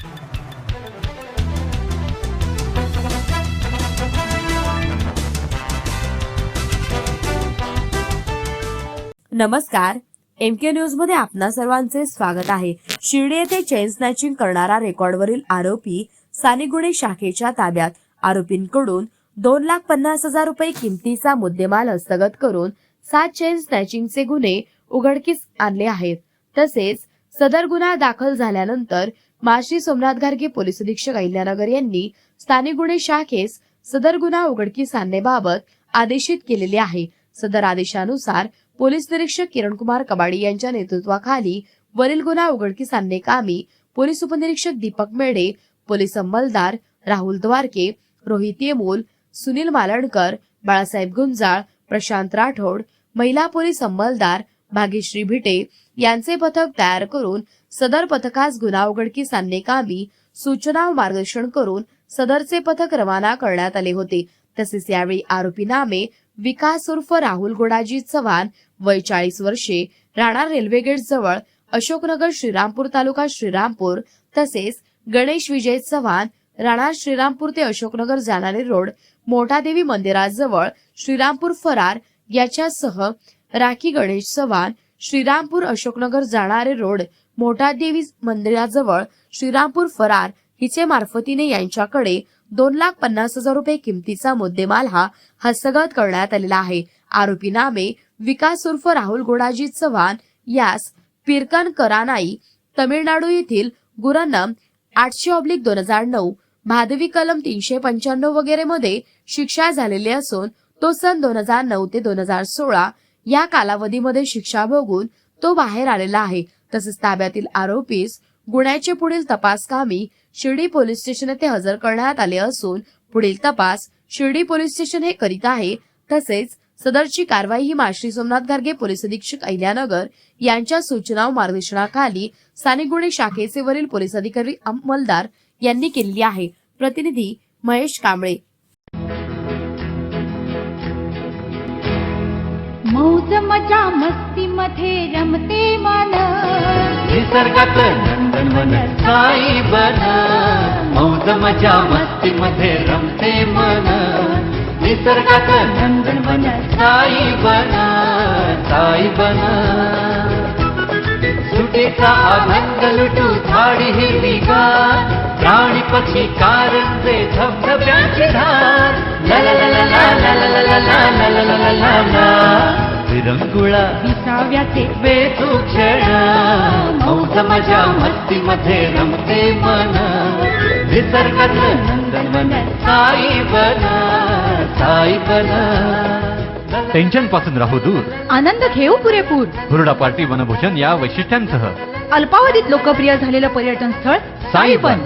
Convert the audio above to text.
नमस्कार, MK news मध्ये आपणा सर्वांचे स्वागत आहे। शिर्डी येथे चेन स्नॅचिंग करणारा रेकॉर्डवरील आरोपी स्थानिक गुन्हे शाखेच्या ताब्यात। आरोपींकडून 2,50,000 रुपये किमतीचा मुद्देमाल हस्तगत करून 7 चेन स्नॅचिंगचे गुन्हे उघडकीस आणले आहेत। तसेच सदर गुन्हा दाखल झाल्यानंतर माशी सोमनाथ घारगे पोलीस अधीक्षक अहिल्यानगर यांनी स्थानिक गुन्हे शाखेस सदर गुन्हा उघडकीस आणण्याबाबत आदेशित केलेले आहे। सदर आदेशानुसार पोलीस निरीक्षक किरण कुमार कबाडी यांच्या नेतृत्वाखाली वरील गुन्हा उघडकीस आणण्याकामी पोलीस उपनिरीक्षक दीपक मेढे, पोलीस अंमलदार राहुल द्वारके, रोहित येमूल, सुनील मालणकर, बाळासाहेब गुंजाळ, प्रशांत राठोड, महिला पोलीस अंमलदार भाग्यश्री भिटे यांचे पथक तयार करून सदर पथकास गुन्हा उघडकीस आणण्याकामी सूचना व मार्गदर्शन करून सदरचे पथक रवाना करण्यात आले होते। तसेच यावेळी आरोपी नामे विकास उर्फ राहुल गोडाजी चव्हाण, वय 40 वर्षे, राहणार रेल्वे गेट जवळ, अशोकनगर, श्रीरामपूर तालुका श्रीरामपूर, तसेच गणेश विजय चव्हाण, राहणार श्रीरामपूर ते अशोकनगर जाणारे रोड, मोठादेवी मंदिराजवळ, श्रीरामपूर फरार याच्यासह राखी गणेश चव्हाण, श्रीरामपूर अशोकनगर जाणारे रोड, मोठादेवी मंदिराजवळ, श्रीरामपूर फरार हिचे मार्फतीने यांच्याकडे 2,50,000 रुपये किमतीचा मुद्देमाल हा हस्तगत करण्यात आलेला आहे। आरोपी नामे विकास उर्फ राहुल गोडाजी चव्हाण यास पिरकन करानाई, तमिळनाडू येथील गुरन्नम 800/2009 भादवी कलम 395 वगैरे मध्ये शिक्षा झालेली असून तो सन 2009 ते 2016 या कालावधीमध्ये शिक्षा भोगून तो बाहेर आलेला आहे। तसेच ताब्यातील आरोपीस गुन्ह्याचे पुढील तपास कामी शिर्डी पोलीस स्टेशन येथे हजर करण्यात आले असून पुढील तपास शिर्डी पोलीस स्टेशन हे करीत आहे। तसेच सदरची कारवाई ही माशी सोमनाथ घारगे पोलीस अधीक्षक अहिल्यानगर यांच्या सूचना व मार्गदर्शनाखाली स्थानिक गुन्हे शाखेचे वरील पोलीस अधिकारी अंमलदार यांनी केलेली आहे। प्रतिनिधी महेश कांबळे। मौज मजा मस्ती मध्ये रमते मन, निसर्गात नंदनवन साई बन। मौज मजा मस्ती मध्ये रमते मन, निसर्गात नंदनवन साई बन, साई बन। सुटीचा आनंद लुटू झाडी हिरवीगार, प्राणी पक्षी कारंजे धबधब्याची धार, ला ला ला ला ला ला ला ला ला ला ला ला ला ला। विरंगुळा विसाव्याचे वेचू क्षण, मौज मजा मस्ती मध्ये रमते मन, निसर्गात नंदनवन साई बन, साई बन। टेन्शन पासून राहू दूर, आनंद घेऊ पुरेपूर, हुरडा पार्टी वनभोजन या वैशिष्ट्यांसह अल्पावधीत लोकप्रिय झालेलं पर्यटन स्थळ साईबन।